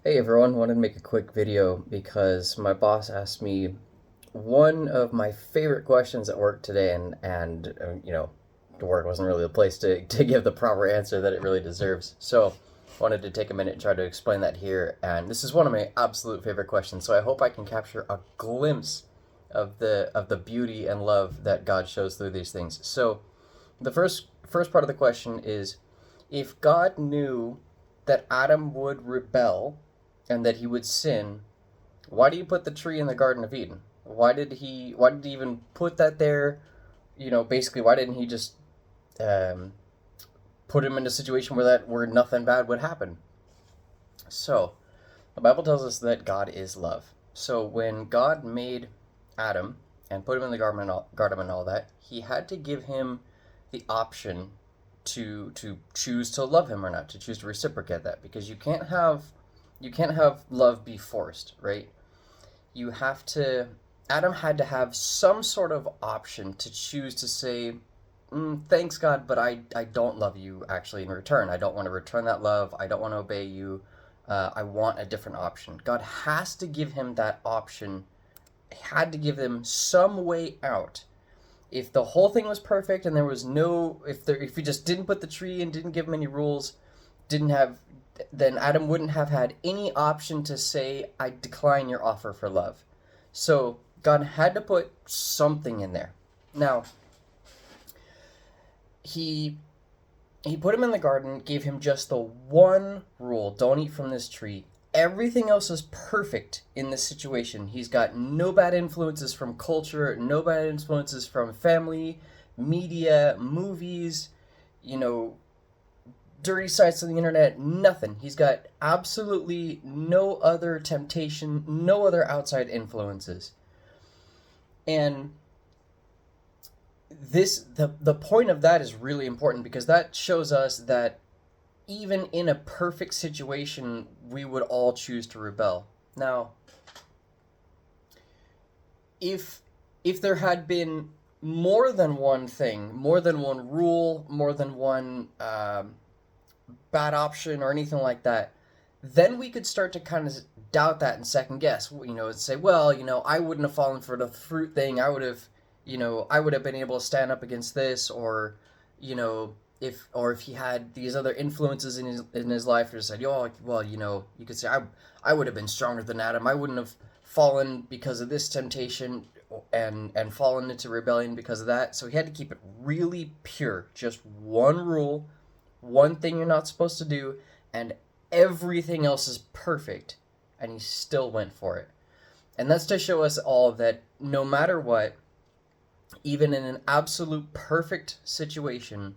Hey everyone, wanted to make a quick video because my boss asked me one of my favorite questions at work today, and the work wasn't really the place to give the proper answer that it really deserves. So, wanted to take a minute and try to explain that here. And this is one of my absolute favorite questions. So I hope I can capture a glimpse of the beauty and love that God shows through these things. So, the first part of the question is, if God knew that Adam would rebel and that he would sin, why do you put the tree in the Garden of Eden? Why did he even put that there? Basically, why didn't he just um, put him in a situation where nothing bad would happen? So, the Bible tells us that God is love. So when God made Adam and put him in the garden and all that, he had to give him the option to choose to love him or not, to choose to reciprocate that, because you can't have love be forced, right? You have to Adam had to have some sort of option to choose to say, thanks God, but I don't love you actually in return. I don't want to return that love. I don't want to obey you. I want a different option. God has to give him that option, had to give them some way out. If the whole thing was perfect and there was no, if he just didn't put the tree and didn't give him any rules, didn't have, then Adam wouldn't have had any option to say, I decline your offer for love. So God had to put something in there. Now, he he put him in the garden, gave him just the one rule: don't eat from this tree. Everything else is perfect in this situation. He's got no bad influences from culture, no bad influences from family, media, movies, you know, dirty sites on the internet, nothing. He's got absolutely no other temptation, no other outside influences. And the point of that is really important because that shows us that even in a perfect situation, we would all choose to rebel. Now, if if there had been more than one thing, more than one rule, more than one bad option or anything like that, then we could start to kind of doubt that and second guess. And say, well, I wouldn't have fallen for the fruit thing. I would have been able to stand up against this, or if he had these other influences in his life, or said, oh, well, you could say, I would have been stronger than Adam. I wouldn't have fallen because of this temptation and fallen into rebellion because of that. So he had to keep it really pure, just one rule, one thing you're not supposed to do, and everything else is perfect, and he still went for it. And that's to show us all that no matter what, even in an absolute perfect situation,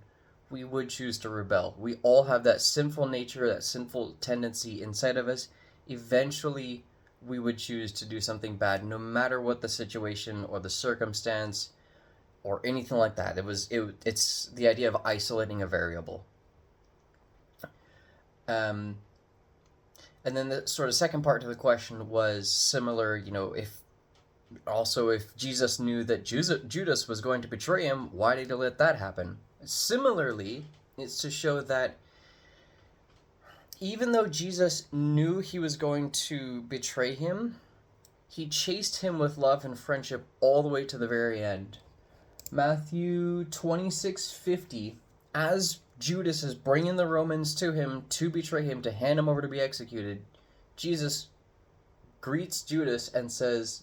we would choose to rebel. We all have that sinful nature, that sinful tendency inside of us. Eventually, we would choose to do something bad, no matter what the situation or the circumstance or anything like that. It's the idea of isolating a variable. Um, and then the sort of second part to the question was similar. If Jesus knew that Judas was going to betray him, why did he let that happen? Similarly, it's to show that even though Jesus knew he was going to betray him, he chased him with love and friendship all the way to the very end. Matthew 26:50, as Judas is bringing the Romans to him to betray him, to hand him over to be executed, Jesus greets Judas and says,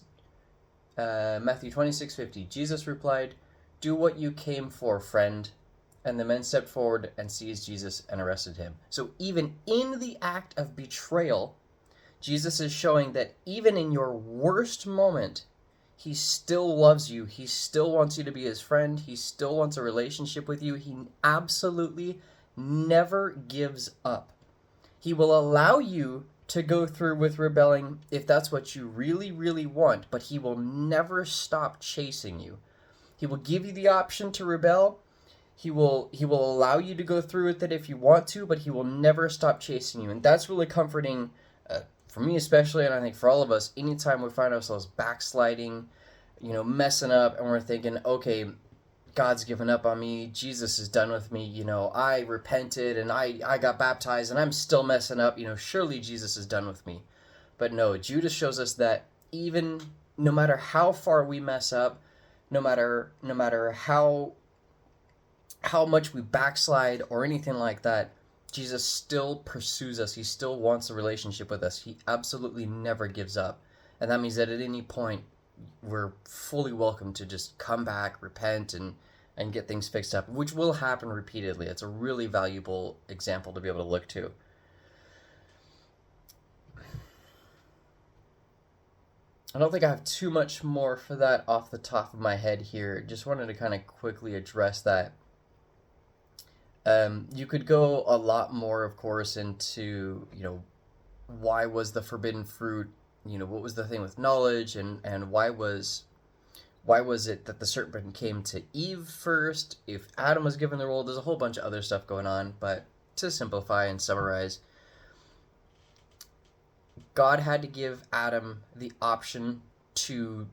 Matthew 26:50, Jesus replied, "Do what you came for, friend." And the men stepped forward and seized Jesus and arrested him. So even in the act of betrayal, Jesus is showing that even in your worst moment, he still loves you. He still wants you to be his friend. He still wants a relationship with you. He absolutely never gives up. He will allow you to go through with rebelling if that's what you really, really want, but he will never stop chasing you. He will give you the option to rebel. He will allow you to go through with it if you want to, but he will never stop chasing you. And that's really comforting, for me especially, and I think for all of us, anytime we find ourselves backsliding, messing up, and we're thinking, okay, God's given up on me. Jesus is done with me. I repented and I got baptized and I'm still messing up. Surely Jesus is done with me. But no, Judas shows us that even no matter how far we mess up, no matter how much we backslide or anything like that, Jesus still pursues us. He still wants a relationship with us. He absolutely never gives up. And that means that at any point, we're fully welcome to just come back, repent, and get things fixed up, which will happen repeatedly. It's a really valuable example to be able to look to. I don't think I have too much more for that off the top of my head here. Just wanted to kind of quickly address that. You could go a lot more, of course, into, why was the forbidden fruit, what was the thing with knowledge, and why was it that the serpent came to Eve first, if Adam was given the role. There's a whole bunch of other stuff going on, but to simplify and summarize, God had to give Adam the option to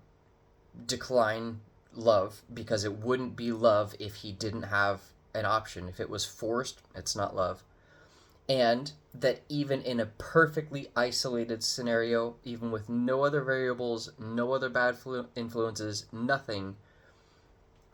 decline love, because it wouldn't be love if he didn't have an option. If it was forced, it's not love. And that even in a perfectly isolated scenario, even with no other variables, no other bad influences, nothing,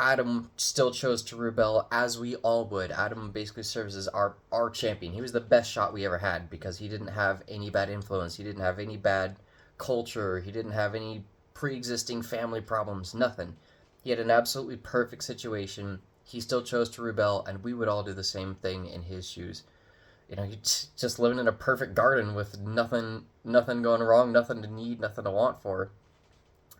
Adam still chose to rebel, as we all would. Adam basically serves as our champion. He was the best shot we ever had because he didn't have any bad influence. He didn't have any bad culture. He didn't have any pre-existing family problems, nothing. He had an absolutely perfect situation. He still chose to rebel, and we would all do the same thing in his shoes. He's just living in a perfect garden with nothing going wrong, nothing to need, nothing to want for.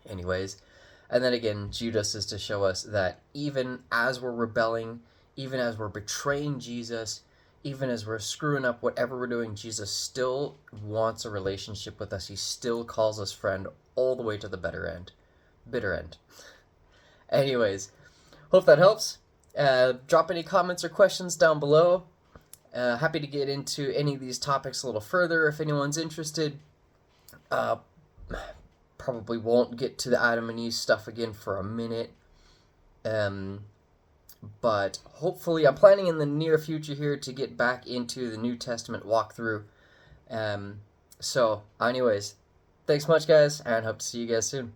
Anyways, and then again, Judas is to show us that even as we're rebelling, even as we're betraying Jesus, even as we're screwing up whatever we're doing, Jesus still wants a relationship with us. He still calls us friend all the way to the bitter end. Anyways, hope that helps. Drop any comments or questions down below. Happy to get into any of these topics a little further if anyone's interested. Probably won't get to the Adam and Eve stuff again for a minute. But hopefully, I'm planning in the near future here to get back into the New Testament walkthrough. So anyways, thanks much, guys, and hope to see you guys soon.